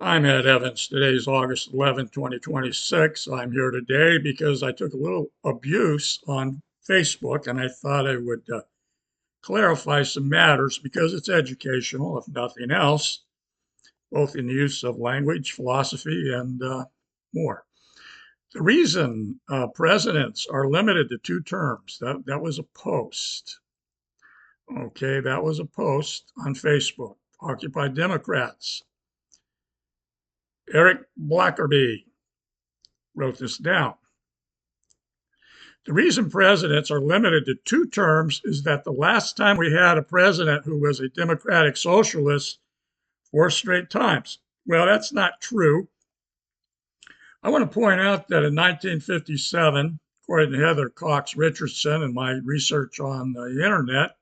I'm Ed Evans. Today is August 11th, 2026. I'm here today because I took a little abuse on Facebook and I thought I would clarify some matters because it's educational, if nothing else, both in the use of language, philosophy, and more. The reason presidents are limited to two terms, that was a post. Okay, that was a post on Facebook. Occupy Democrats. Eric Blackerby wrote this down. The reason presidents are limited to two terms is that the last time we had a president who was a democratic socialist, four straight times. Well, that's not true. I want to point out that in 1957, according to Heather Cox Richardson and my research on the internet,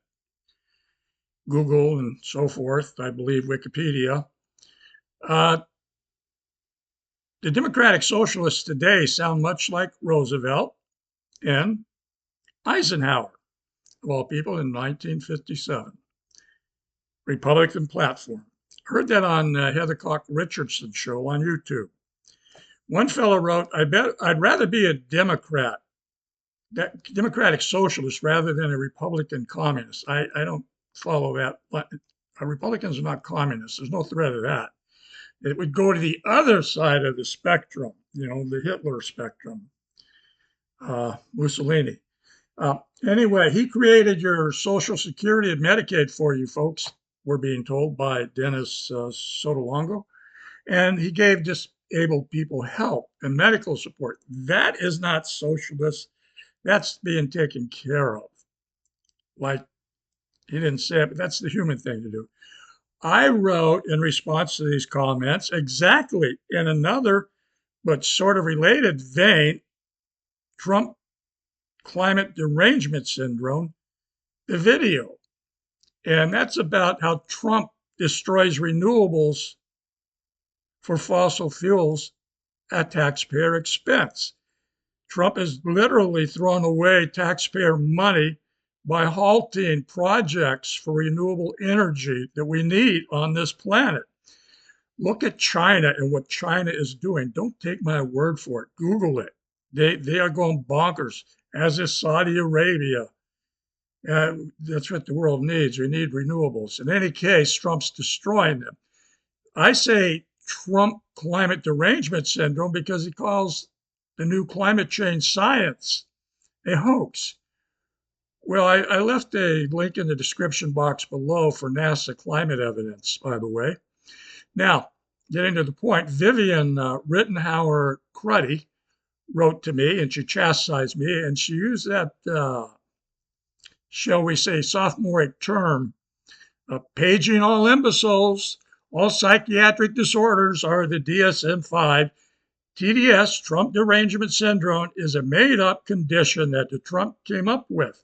Google and so forth, I believe Wikipedia, uh, the democratic socialists today sound much like Roosevelt and Eisenhower, of all people, in 1957. Republican platform. Heard that on Heather Cox Richardson's show on YouTube. One fellow wrote, "I bet I'd rather be a Democrat, Democratic socialist, rather than a Republican communist." I don't follow that. Republicans are not communists. There's no threat of that. It would go to the other side of the spectrum, the Hitler spectrum, Mussolini. Anyway, he created your Social Security and Medicaid for you folks, we're being told by Dennis Sotolongo. And he gave disabled people help and medical support. That is not socialist. That's being taken care of. Like he didn't say it, but that's the human thing to do. I wrote in response to these comments exactly in another but sort of related vein, Trump Climate Derangement Syndrome, the video. And that's about how Trump destroys renewables for fossil fuels at taxpayer expense. Trump has literally thrown away taxpayer money by halting projects for renewable energy that we need on this planet. Look at China and what China is doing. Don't take my word for it. Google it. They are going bonkers, as is Saudi Arabia. That's what the world needs. We need renewables. In any case, Trump's destroying them. I say Trump climate derangement syndrome because he calls the new climate change science a hoax. Well, I left a link in the description box below for NASA climate evidence, by the way. Now, getting to the point, Vivian Rittenhauer Cruddy wrote to me and she chastised me, and she used that, shall we say, sophomoric term, paging all imbeciles. All psychiatric disorders are the DSM-5. TDS, Trump Derangement Syndrome, is a made-up condition that the Trump came up with.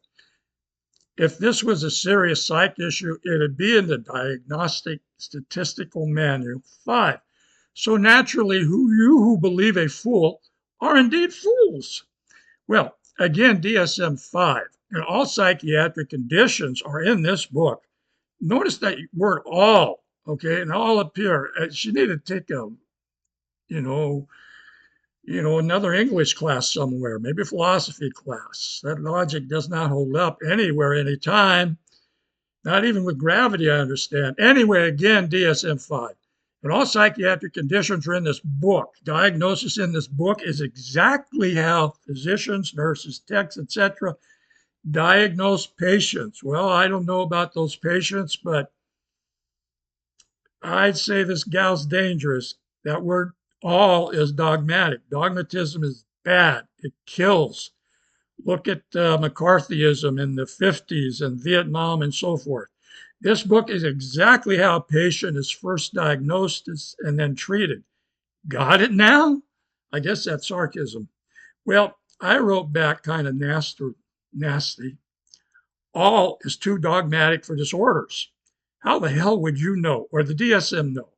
If this was a serious psych issue, it'd be in the Diagnostic Statistical Manual 5. So naturally, you who believe a fool are indeed fools. Well, again, DSM-5 and all psychiatric conditions are in this book. Notice that word all, okay, and all appear. She needed to take a, you know, another English class somewhere, maybe a philosophy class. That logic does not hold up anywhere, anytime, not even with gravity, I understand. Anyway, again, DSM-5. And all psychiatric conditions are in this book. Diagnosis in this book is exactly how physicians, nurses, techs, etc., diagnose patients. Well, I don't know about those patients, but I'd say this gal's dangerous. That word all is dogmatic. Dogmatism is bad. It kills. Look at McCarthyism in the 50s and Vietnam and so forth. This book is exactly how a patient is first diagnosed and then treated. Got it now? I guess that's sarcasm. Well, I wrote back kind of nasty. All is too dogmatic for disorders. How the hell would you know, or the DSM know?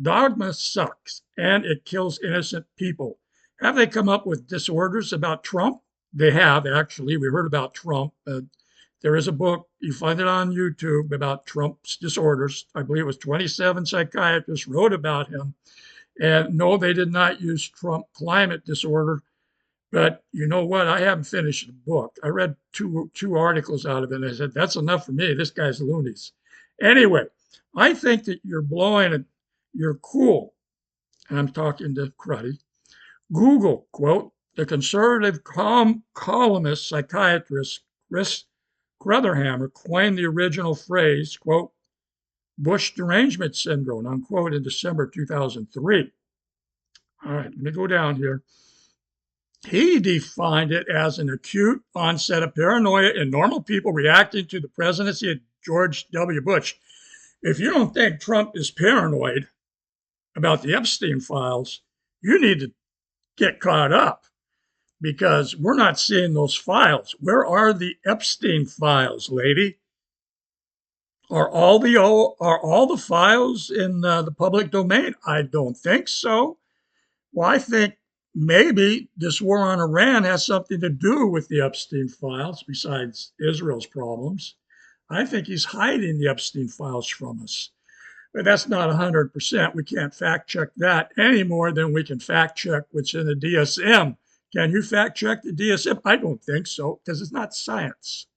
Dogma sucks and it kills innocent people. Have they come up with disorders about Trump? They have, actually. We heard about Trump. There is a book, you find it on YouTube, about Trump's disorders. I believe it was 27 psychiatrists wrote about him. And no, they did not use Trump climate disorder. But you know what? I haven't finished the book. I read two articles out of it, and I said, that's enough for me. This guy's loonies. Anyway, I think that you're blowing it. You're cool. And I'm talking to Cruddy. Google, quote, the conservative columnist psychiatrist Chris Crutherhammer coined the original phrase, quote, Bush derangement syndrome, unquote, in December 2003. All right, let me go down here. He defined it as an acute onset of paranoia in normal people reacting to the presidency of George W. Bush. If you don't think Trump is paranoid about the Epstein files, you need to get caught up because we're not seeing those files. Where are the Epstein files, lady? Are all the files in the public domain? I don't think so. Well, I think maybe this war on Iran has something to do with the Epstein files, besides Israel's problems. I think he's hiding the Epstein files from us. But that's not 100%. We can't fact check that any more than we can fact check what's in the DSM. Can you fact check the DSM? I don't think so, because it's not science.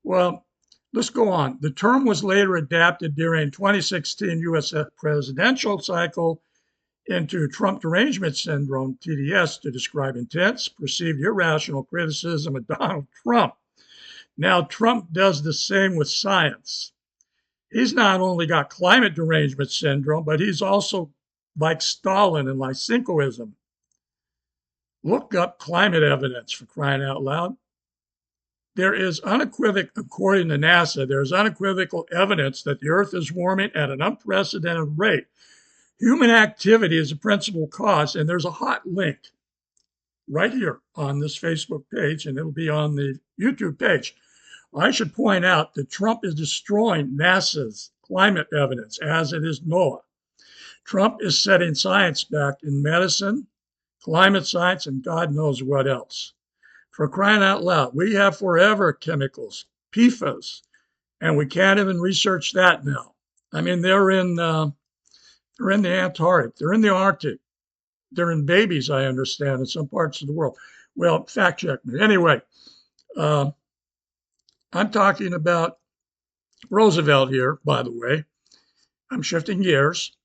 Well, let's go on. The term was later adapted during 2016 US presidential cycle into Trump derangement syndrome, TDS, to describe intense, perceived irrational criticism of Donald Trump. Now, Trump does the same with science. He's not only got climate derangement syndrome, but he's also like Stalin and Lysenkoism. Look up climate evidence, for crying out loud. There is unequivocal, according to NASA, there is unequivocal evidence that the Earth is warming at an unprecedented rate. Human activity is the principal cause, and there's a hot link right here on this Facebook page, and it'll be on the YouTube page. I should point out that Trump is destroying NASA's climate evidence, as it is NOAA. Trump is setting science back in medicine, climate science, and God knows what else. For crying out loud, we have forever chemicals, PFAS, and we can't even research that now. I mean, they're in the Antarctic, they're in the Arctic, they're in babies, I understand, in some parts of the world. Well, fact check me. Anyway, I'm talking about Roosevelt here, by the way. I'm shifting gears.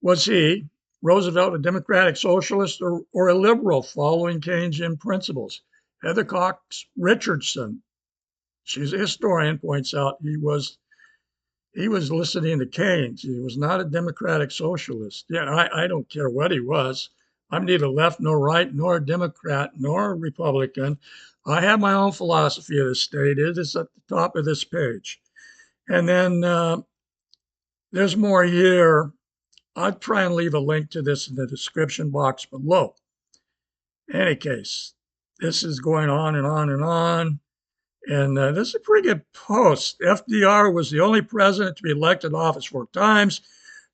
Was he, Roosevelt, a democratic socialist or a liberal following Keynesian principles? Heather Cox Richardson, she's a historian, points out he was listening to Keynes. He was not a democratic socialist. Yeah, I don't care what he was. I'm neither left nor right, nor a Democrat, nor a Republican. I have my own philosophy of the state. It is at the top of this page. And then there's more here. I'll try and leave a link to this in the description box below. In any case, this is going on and on and on. And this is a pretty good post. FDR was the only president to be elected in office 4 times.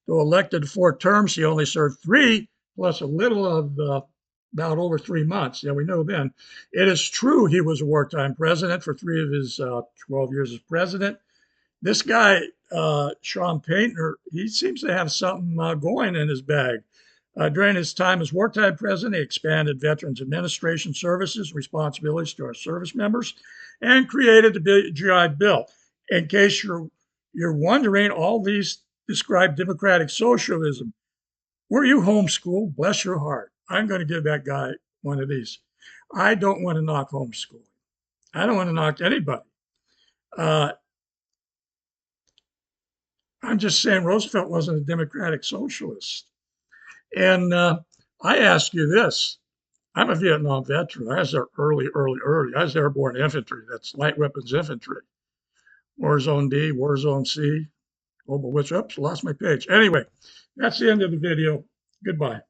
Though elected 4 terms, he only served 3, plus a little of about over 3 months. Yeah, we know then. It is true he was a wartime president for 3 of his 12 years as president. This guy, Sean Painter, he seems to have something going in his bag. During his time as wartime president, he expanded Veterans Administration services, responsibilities to our service members, and created the GI Bill. In case you're wondering, all these describe democratic socialism. Were you homeschooled? Bless your heart. I'm going to give that guy one of these. I don't want to knock homeschooling. I don't want to knock anybody. I'm just saying Roosevelt wasn't a democratic socialist. And I ask you this. I'm a Vietnam veteran. I was there early. I was airborne infantry. That's light weapons infantry. War Zone D, War Zone C. Global Witch. Oops, lost my page. Anyway, that's the end of the video. Goodbye.